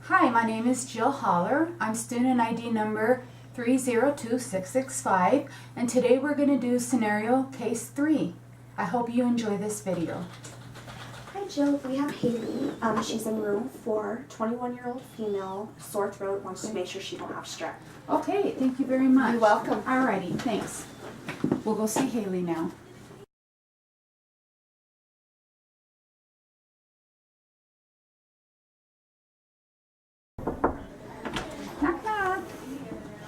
Hi, my name is Jill Holllar. I'm student ID number 302665, and today we're going to do scenario case 3. I hope you enjoy this video. Hi Jill, we have Haley. She's in room 4, 21-year-old female, sore throat, wants to make sure she don't have strep. Okay, thank you very much. You're welcome. Alrighty, thanks. We'll go see Haley now. Knock knock.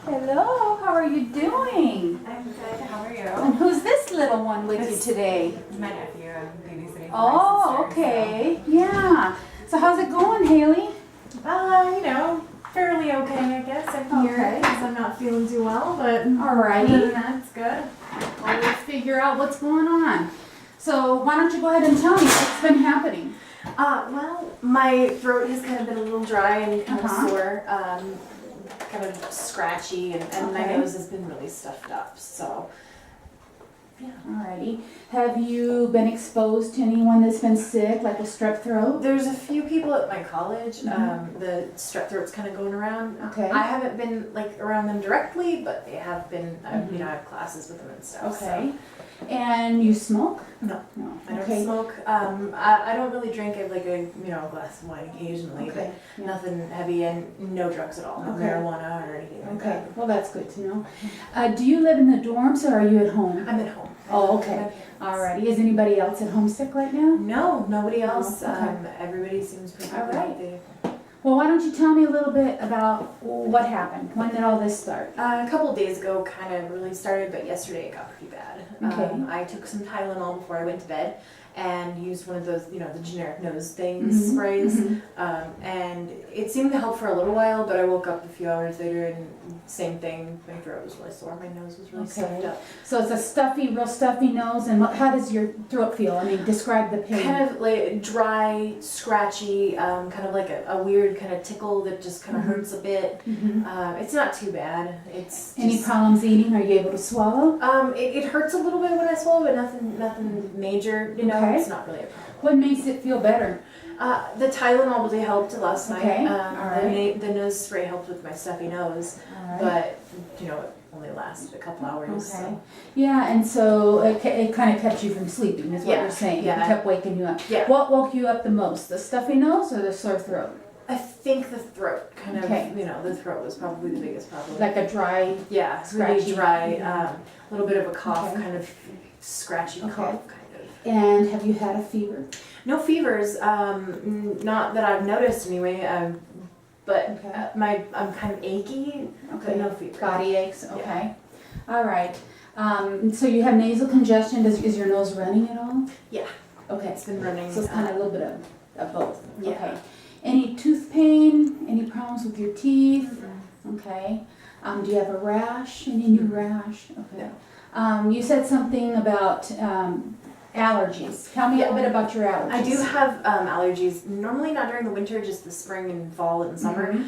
Hello, how are you doing? I'm good. How are you? And who's this little one with you today? My nephew. I'm babysitting for Oh, my sister, okay. Yeah. So how's it going, Haley? Fairly okay, I guess. I'm here Okay. because I'm not feeling too well, but Alrighty. other than that, it's good. Well, let's figure out what's going on. So why don't you go ahead and tell me what's been happening? Well, my throat has kind of been a little dry and kind Uh-huh. of sore, kind of scratchy, and my Okay. nose has been really stuffed up. So, yeah. Alrighty. Have you been exposed to anyone that's been sick, like a strep throat? There's a few people at my college. Mhm. The strep throat's kind of going around. Okay. I haven't been like around them directly, but they have been. I have classes with them and stuff. Okay. And you smoke? No. No. I don't Okay. smoke. I don't really drink. I have like a glass of wine occasionally, Okay. but Yeah. nothing heavy and no drugs at all. No Okay. marijuana or anything like Okay. that. Well, that's good to know. Do you live in the dorms or are you at home? I'm at home. Oh, okay. Alrighty. Is anybody else at home sick right now? No, nobody else. Okay. Everybody seems pretty All good. right. Well, why don't you tell me a little bit about what happened? When did all this start? A couple days ago, kind of really started, but yesterday it got pretty bad. Okay. I took some Tylenol before I went to bed and used one of those, the generic nose things, sprays. And it seemed to help for a little while, but I woke up a few hours later and same thing. My throat was really sore. My nose was really stuffed up. So it's a real stuffy nose, and how does your throat feel? I mean, describe the pain. Kind of like dry, scratchy, kind of like a weird kind of tickle that just kind of hurts a bit. It's not too bad. It's Any just, problems eating? Are you able to swallow? it hurts a little bit when I swallow, but nothing major. Okay. It's not really a problem. What makes it feel better? The Tylenol really helped last Okay, night. alright. The nose spray helped with my stuffy nose, All right. but it only lasted a couple hours. Okay. So. Yeah, and so it kind of kept you from sleeping, is what Yeah, you're saying. yeah. It kept waking you up. Yeah. What woke you up the most? The stuffy nose or the sore throat? I think the throat kind of, Okay. the throat was probably the biggest problem. Like a dry. Yeah, Scratchy. really dry, a little bit of a cough, Okay. kind of scratchy Okay. cough, kind of. And have you had a fever? No fevers, not that I've noticed anyway. But Okay. I'm kind of achy, but no fever. Body aches. Okay. All right. So you have nasal congestion. Is your nose running at all? Yeah. Okay. It's been running. So it's kind of a little bit of both. Yeah. Okay. Any tooth pain? Any problems with your teeth? Okay. Do you have a rash? Any new rash? Okay. You said something about allergies. Tell me a bit about your allergies. I do have allergies. Normally not during the winter, just the spring and fall and summer.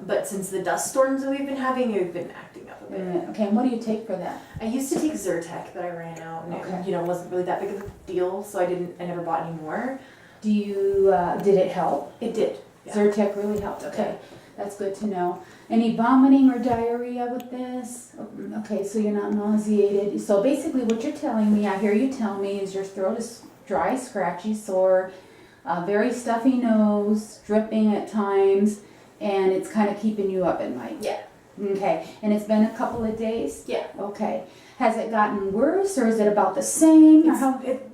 But since the dust storms that we've been having, they've been acting up a bit. Okay. And what do you take for that? I used to take Zyrtec, but I ran out, and Okay. it wasn't really that big of a deal, so I never bought any more. Do you? Did it help? It did. Yeah. Zyrtec really helped. Okay. That's good to know. Any vomiting or diarrhea with this? Okay, so you're not nauseated. So basically what you're telling me, I hear you tell me, is your throat is dry, scratchy, sore, very stuffy nose, dripping at times, and it's kind of keeping you up at night. Yeah. Okay, and it's been a couple of days? Yeah. Okay. Has it gotten worse or is it about the same? Or how? It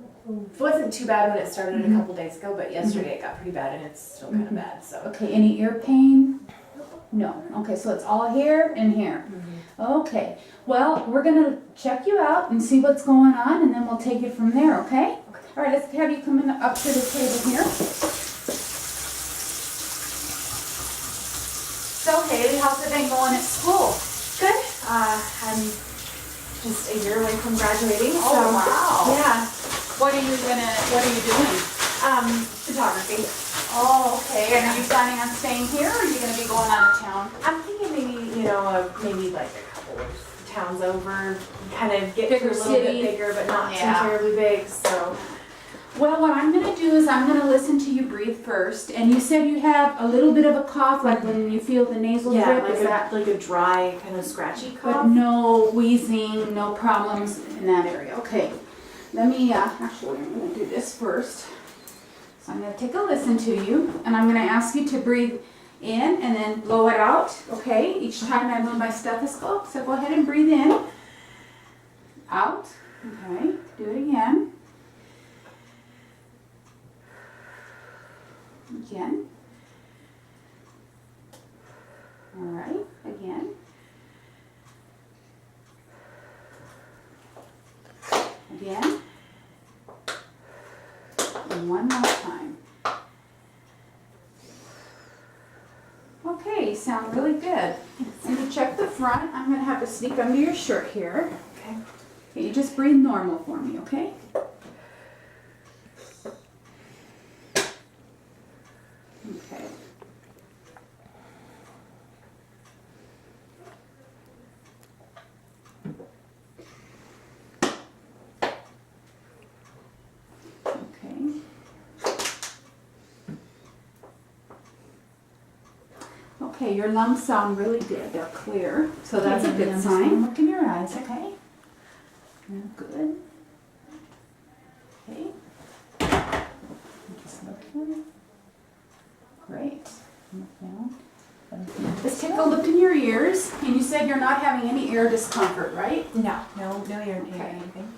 wasn't too bad when it started a couple days ago, but yesterday it got pretty bad, and it's still kind of bad. So. Okay, any ear pain? No. Okay, so it's all here and here. Okay. Well, we're going to check you out and see what's going on, and then we'll take it from there, okay? All right, let's have you come in up to the table here. So, Haley, how's it been going at school? Good. I'm just a year away from graduating. Oh, so, wow. Yeah. What are you doing? Photography. Oh, okay. And are you planning on staying here, or are you going to be going out of town? I'm thinking maybe like a couple of towns over, kind of get Bigger to a little city. bit bigger, but not Yeah. too terribly big. So. Well, what I'm gonna do is I'm gonna listen to you breathe first. And you said you have a little bit of a cough, like when you feel the nasal Yeah, drip. Is that? like a dry, kind of scratchy But cough. no wheezing, no problems in that area. Okay. Let me, actually, I'm gonna do this first. So I'm gonna take a listen to you, and I'm gonna ask you to breathe in and then blow it out, okay? Each time I move my stethoscope. So go ahead and breathe in. Out. Okay. Do it again. Again. All right. Again. Again. And one more time. Okay, you sound really good. And to check the front, I'm going to have to sneak under your shirt here. Okay. Okay, you just breathe normal for me, okay? Okay. Okay. Okay, your lungs sound really good. They're clear, so that's a good sign. Look in your eyes, okay? Good. Okay. Just looking. Great. Look down. Let's take a look in your ears. And you said you're not having any ear discomfort, right? No ear pain or Okay. anything.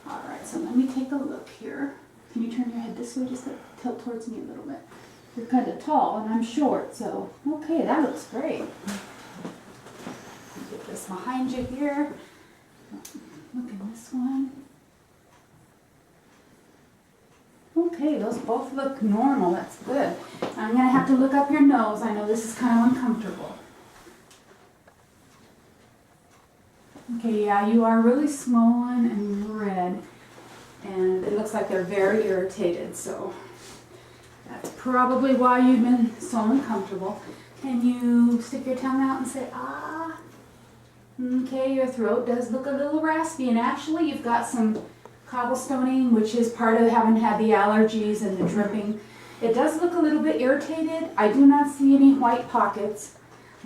All right, so let me take a look here. Can you turn your head this way, just tilt towards me a little bit? You're kind of tall and I'm short, so okay, that looks great. Get this behind you here. Look at this one. Okay, those both look normal. That's good. I'm gonna have to look up your nose. I know this is kind of uncomfortable. Okay, yeah, you are really swollen and red, and it looks like they're very irritated, so that's probably why you've been so uncomfortable. Can you stick your tongue out and say, ah? Okay, your throat does look a little raspy, and actually you've got some cobblestoning, which is part of having had the allergies and the dripping. It does look a little bit irritated. I do not see any white pockets,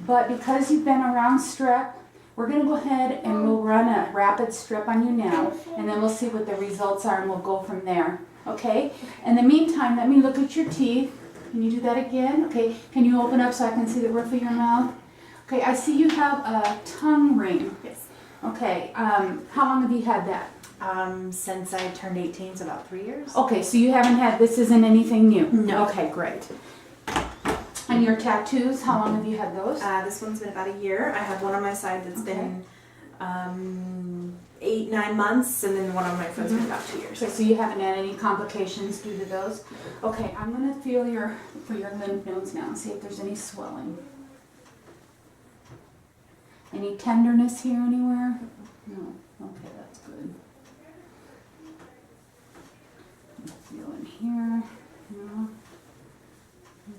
but because you've been around strep, we're going to go ahead and we'll run a rapid strip on you now, and then we'll see what the results are and we'll go from there. Okay? In the meantime, let me look at your teeth. Can you do that again? Okay. Can you open up so I can see the roof of your mouth? Okay, I see you have a tongue ring. Yes. Okay, how long have you had that? Since I turned 18, so about 3 years. Okay, so you haven't had, this isn't anything new? No. Okay, great. And your tattoos, how long have you had those? This one's been about a year. I have one on my side that's been 8-9 months, and then one on my foot's been about 2 years. Okay, so you haven't had any complications due to those? Okay, I'm gonna feel for your lymph nodes now and see if there's any swelling. Any tenderness here anywhere? No. Okay, that's good. Feel in here. No.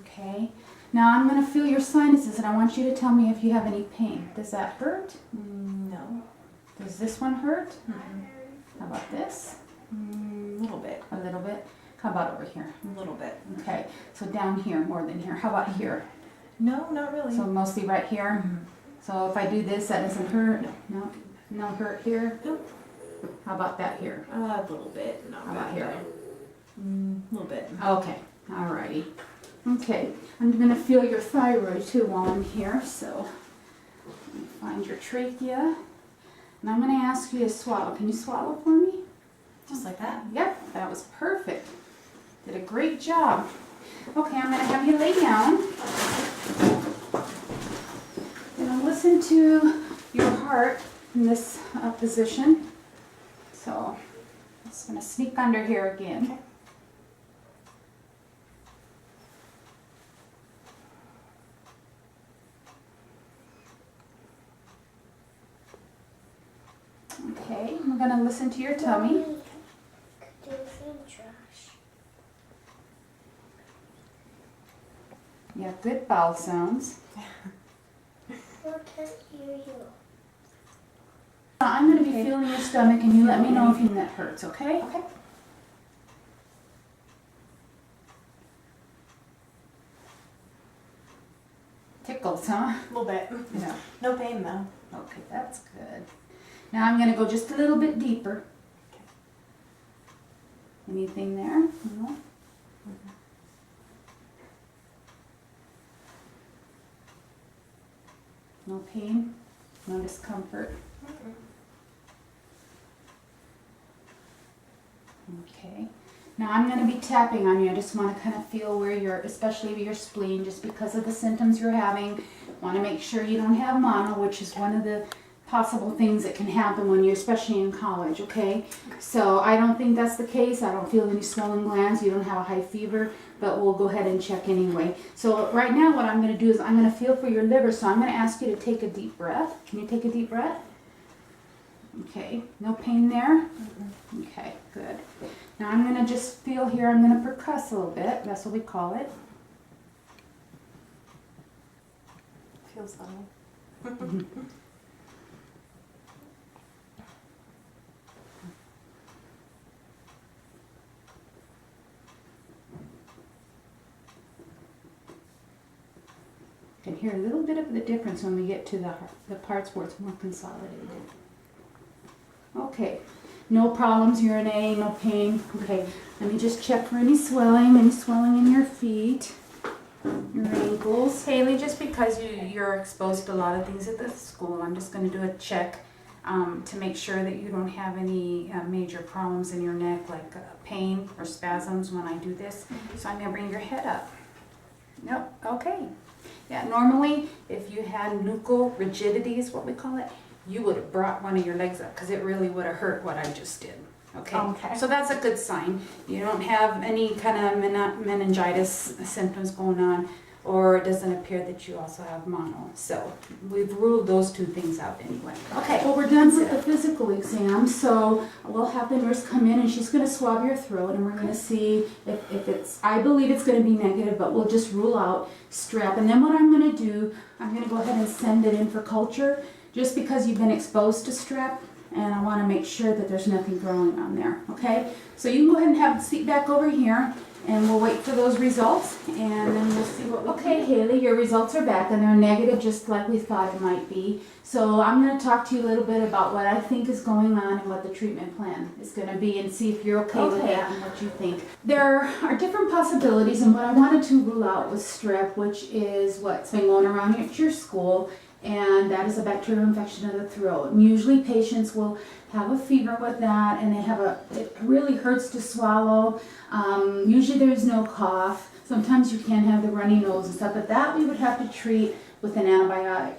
Okay. Now I'm going to feel your sinuses, and I want you to tell me if you have any pain. Does that hurt? No. Does this one hurt? Mm-mm. How about this? A little bit. A little bit. How about over here? A little bit. Okay. So down here more than here. How about here? No, not really. So mostly right here. So if I do this, that doesn't hurt. No. No hurt here. Nope. How about that here? A little bit. Not How bad. about here? A little bit. Okay. Alrighty. Okay. I'm going to feel your thyroid too while I'm here. So let me find your trachea. And I'm going to ask you to swallow. Can you swallow for me? Just like that. Yep, that was perfect. Did a great job. Okay, I'm going to have you lay down. And listen to your heart in this position. So I'm just going to sneak under here again. Okay, I'm going to listen to your tummy. You have good bowel sounds. I'm going to be feeling your stomach, and you let me know if that hurts, okay? Okay. tickles, huh? A little bit. Yeah. No pain though. Okay, that's good. Now I'm going to go just a little bit deeper. Anything there? No? No pain? No discomfort? Okay. Now I'm going to be tapping on you. I just want to kind of feel where you're, especially your spleen, just because of the symptoms you're having. Want to make sure you don't have mono, which is one of the possible things that can happen when you're, especially in college, okay? So I don't think that's the case. I don't feel any swollen glands. You don't have a high fever, but we'll go ahead and check anyway. So right now what I'm going to do is I'm going to feel for your liver, so I'm going to ask you to take a deep breath. Can you take a deep breath? Okay, no pain there? Okay, good. Now I'm going to just feel here, I'm going to percuss a little bit. That's what we call it. Feels funny. You can hear a little bit of the difference when we get to the parts where it's more consolidated. Okay, no problems urinating, no pain. Okay, let me just check for any swelling in your feet, your ankles. Haley, just because you're exposed to a lot of things at the school, I'm just going to do a check to make sure that you don't have any major problems in your neck, like pain or spasms when I do this. So I'm going to bring your head up. Nope, okay. Yeah, normally if you had nuchal rigidity is what we call it, you would have brought one of your legs up because it really would have hurt what I just did. Okay. Okay. So that's a good sign. You don't have any kind of meningitis symptoms going on, or it doesn't appear that you also have mono. So we've ruled those two things out anyway. Okay. Well, we're done with the physical exam, so we'll have the nurse come in and she's going to swab your throat and we're going to see if it's, I believe it's going to be negative, but we'll just rule out strep. And then what I'm going to do, I'm going to go ahead and send it in for culture, just because you've been exposed to strep, and I want to make sure that there's nothing growing on there, okay? So you can go ahead and have the seat back over here, and we'll wait for those results, and then we'll see what we Okay, Haley, your results are back, and they're negative just like we thought it might be. So I'm going to talk to you a little bit about what I think is going on and what the treatment plan is going to be, and see if you're okay with that and what you think. There are different possibilities, and what I wanted to rule out was strep, which is what's been going around at your school, and that is a bacterial infection of the throat. And usually patients will have a fever with that, and it really hurts to swallow. Usually there's no cough. Sometimes you can have the runny nose and stuff, but that we would have to treat with an antibiotic.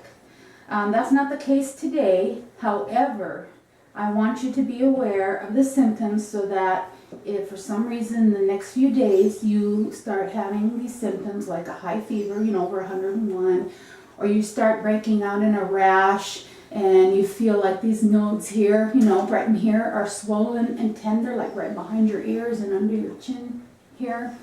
That's not the case today. However, I want you to be aware of the symptoms so that if for some reason in the next few days you start having these symptoms like a high fever, over 101, or you start breaking out in a rash and you feel like these nodes here, right in here are swollen and tender, like right behind your ears and under your chin here.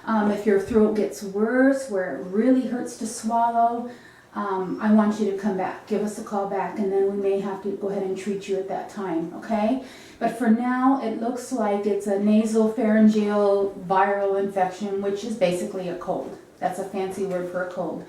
If your throat gets worse, where it really hurts to swallow, I want you to come back. Give us a call back, and then we may have to go ahead and treat you at that time, okay? But for now, it looks like it's a nasopharyngeal viral infection, which is basically a cold. That's a fancy word for a cold.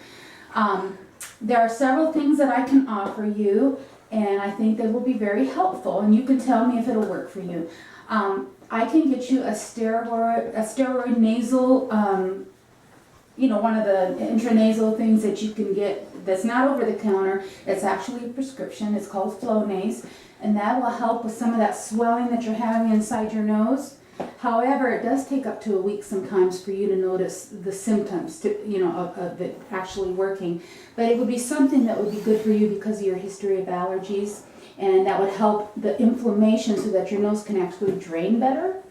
There are several things that I can offer you, and I think they will be very helpful, and you can tell me if it'll work for you. I can get you a steroid nasal, one of the intranasal things that you can get that's not over the counter. It's actually a prescription. It's called Flonase, and that will help with some of that swelling that you're having inside your nose. However, it does take up to a week sometimes for you to notice the symptoms of it actually working. But it would be something that would be good for you because of your history of allergies, and that would help the inflammation so that your nose can actually drain better.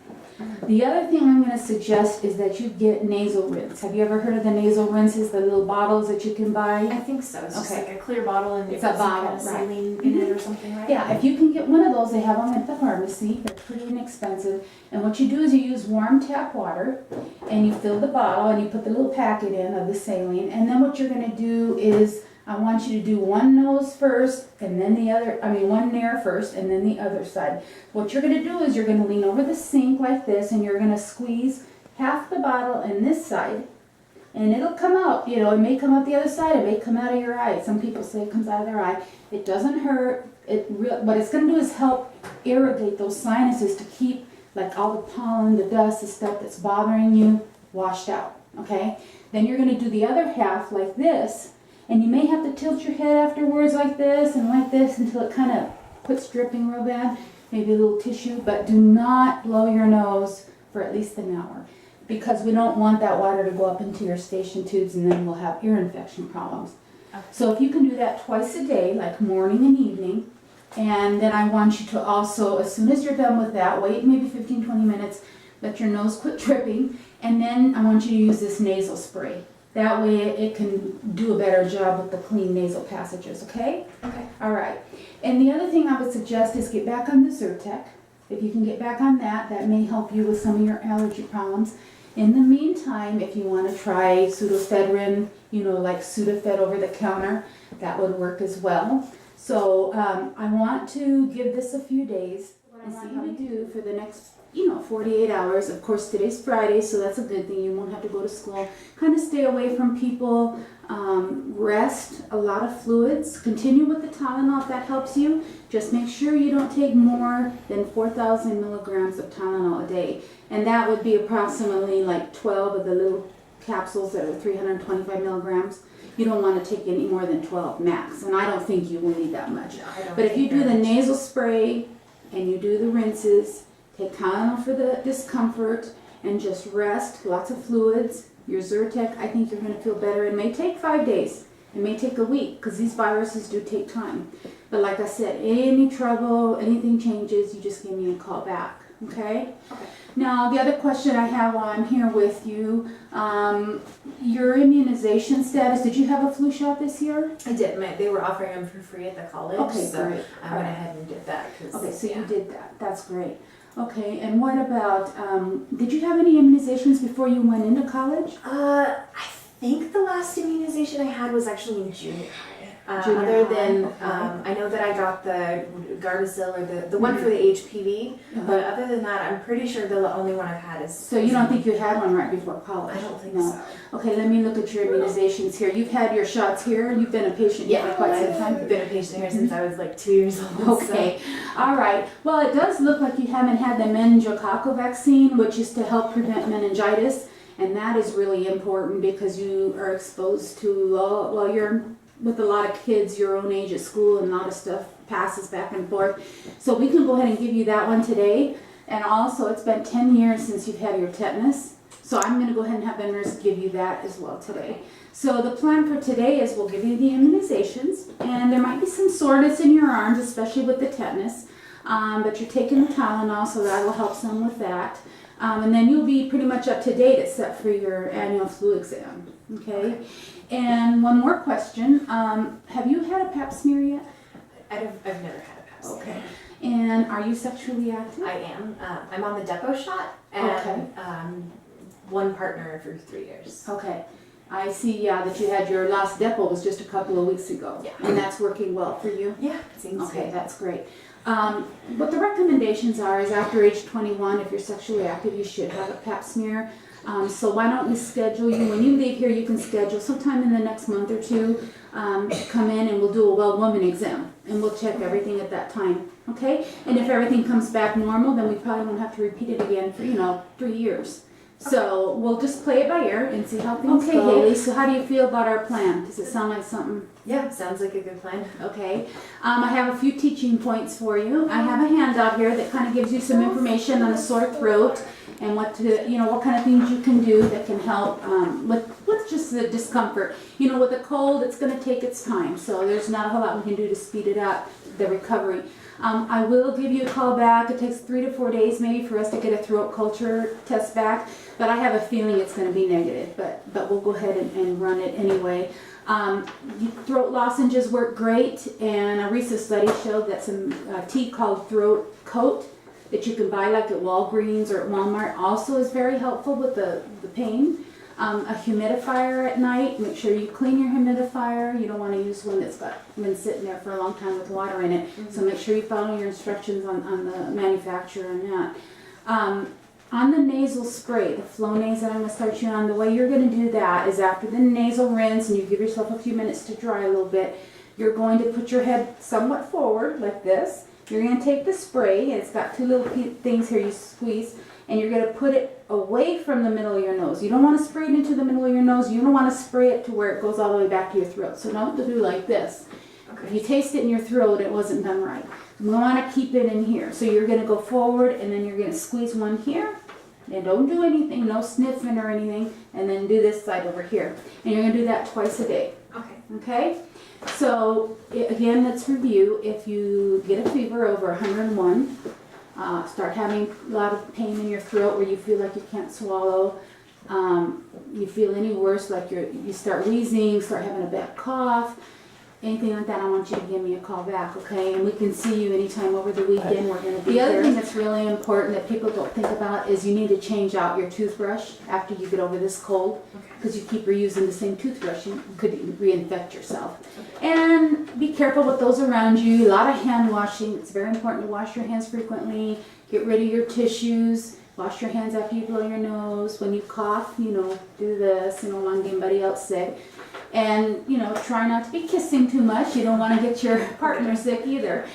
The other thing I'm going to suggest is that you get nasal rinse. Have you ever heard of the nasal rinses, the little bottles that you can buy? I think so. It's just like a clear bottle and it's a bottle, kind of right. saline in it or something, right? Yeah, if you can get one of those, they have them at the pharmacy. They're pretty inexpensive. And what you do is you use warm tap water, and you fill the bottle, and you put the little packet in of the saline. And then what you're going to do is, I want you to do one nose first, and then one near first, and then the other side. What you're going to do is you're going to lean over the sink like this, and you're going to squeeze half the bottle in this side, and it'll come out, you know, it may come out the other side, it may come out of your eye. Some people say it comes out of their eye. It doesn't hurt. What it's going to do is help irrigate those sinuses to keep like all the pollen, the dust, the stuff that's bothering you washed out, okay? Then you're going to do the other half like this, and you may have to tilt your head afterwards like this and like this until it kind of quits dripping real bad, maybe a little tissue, but do not blow your nose for at least an hour because we don't want that water to go up into your station tubes and then we'll have ear infection problems. Okay. So if you can do that twice a day, like morning and evening, and then I want you to also, as soon as you're done with that, wait maybe 15-20 minutes, let your nose quit dripping, and then I want you to use this nasal spray. That way it can do a better job with the clean nasal passages, okay? Okay. All right. And the other thing I would suggest is get back on the Zyrtec. If you can get back on that, that may help you with some of your allergy problems. In the meantime, if you want to try pseudoephedrine, you know, like Sudafed over the counter, that would work as well. So I want to give this a few days and see how you do for the next, 48 hours. Of course, today's Friday, so that's a good thing. You won't have to go to school. Kind of stay away from people. Rest, a lot of fluids. Continue with the Tylenol if that helps you. Just make sure you don't take more than 4,000 milligrams of Tylenol a day. And that would be approximately like 12 of the little capsules that are 325 milligrams. You don't want to take any more than 12 max. And I don't think you will need that much. No, I don't But if you think do the very much. nasal spray and you do the rinses, take Tylenol for the discomfort and just rest, lots of fluids. Your Zyrtec, I think you're going to feel better. It may take 5 days. It may take a week because these viruses do take time. But like I said, any trouble, anything changes, you just give me a call back, okay? Okay. Now, the other question I have on here with you, your immunization status, did you have a flu shot this year? I did. They were offering them for free at the college, Okay, so great. I went ahead and did that. Okay, so you did that. That's great. Okay, and what about, did you have any immunizations before you went into college? I think the last immunization I had was actually in junior high. Junior Other high, than, okay. I know that I got the Gardasil or the one for the HPV, but other than that, I'm pretty sure the only one I've had is. So you don't think you had one right before college? I don't think No. so. Okay, let me look at your immunizations here. You've had your shots here. You've been a patient here for quite some time. I've been a patient here since I was like 2 years old. Okay, all right. Well, it does look like you haven't had the meningococcal vaccine, which is to help prevent meningitis, and that is really important because you are exposed to, well, you're with a lot of kids your own age at school and a lot of stuff passes back and forth. So we can go ahead and give you that one today. And also, it's been 10 years since you've had your tetanus. So I'm going to go ahead and have the nurse give you that as well today. So the plan for today is we'll give you the immunizations. And there might be some soreness in your arms, especially with the tetanus. But you're taking the Tylenol, so that will help some with that. And then you'll be pretty much up to date except for your annual flu exam. Okay? And one more question. Have you had a pap smear yet? I've never had a pap smear. Okay. And are you sexually active? I am. I'm on the depot shot and one partner for 3 years. Okay. I see that you had your last depot was just a couple of weeks ago. Yeah. And that's working well for you? Yeah, it seems Okay, good. that's great. What the recommendations are is after age 21, if you're sexually active, you should have a pap smear. So why don't we schedule you, when you leave here, you can schedule sometime in the next month or two, come in and we'll do a well woman exam and we'll check everything at that time, okay? And if everything comes back normal, then we probably won't have to repeat it again for, 3 years. So we'll just play it by ear and see how things go. Okay, Haley, so how do you feel about our plan? Does it sound like something? Yeah, sounds like a good plan. Okay. I have a few teaching points for you. I have a handout here that kind of gives you some information on a sore throat and what kind of things you can do that can help with just the discomfort. With a cold, it's going to take its time, so there's not a whole lot we can do to speed it up, the recovery. I will give you a call back. It takes 3 to 4 days maybe for us to get a throat culture test back, but I have a feeling it's going to be negative, but we'll go ahead and run it anyway. Throat lozenges work great, and a recent study showed that some tea called Throat Coat that you can buy like at Walgreens or at Walmart also is very helpful with the pain. A humidifier at night, make sure you clean your humidifier. You don't want to use one that's been sitting there for a long time with water in it. So make sure you follow your instructions on the manufacturer and that. on the nasal spray, the Flonase that I'm going to start you on, the way you're going to do that is after the nasal rinse and you give yourself a few minutes to dry a little bit, you're going to put your head somewhat forward like this. You're going to take the spray, it's got two little things here you squeeze, and you're going to put it away from the middle of your nose. You don't want to spray it into the middle of your nose. You don't want to spray it to where it goes all the way back to your throat. So don't do like this. If you taste it in your throat, it wasn't done right. We want to keep it in here. So you're going to go forward and then you're going to squeeze one here. And don't do anything, no sniffing or anything. And then do this side over here. And you're going to do that twice a day. Okay. Okay? So again, let's review. If you get a fever over 101, start having a lot of pain in your throat where you feel like you can't swallow, you feel any worse, like you start wheezing, start having a bad cough, anything like that, I want you to give me a call back, okay? And we can see you anytime over the weekend. We're going to be there. The other thing that's really important that people don't think about is you need to change out your toothbrush after you get over this cold, because you keep reusing the same toothbrush, you could reinfect yourself. And be careful with those around you. A lot of hand washing. It's very important to wash your hands frequently. Get rid of your tissues. Wash your hands after you blow your nose. When you cough, do this. Don't want to get anybody else sick. And, try not to be kissing too much. You don't want to get your partner sick either.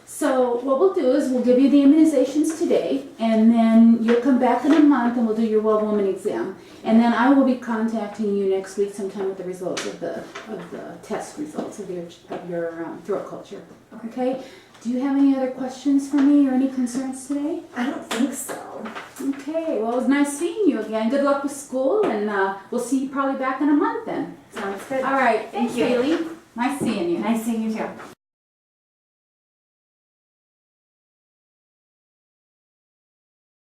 So what we'll do is we'll give you the immunizations today, and then you'll come back in a month and we'll do your well woman exam. And then I will be contacting you next week sometime with the results of the test results of your throat culture. Okay? Do you have any other questions for me or any concerns today? I don't think so. Okay, well, it was nice seeing you again. Good luck with school, and we'll see you probably back in a month then. Sounds good. All right, thanks, Thank you. Haley. Nice seeing you. Nice seeing you too.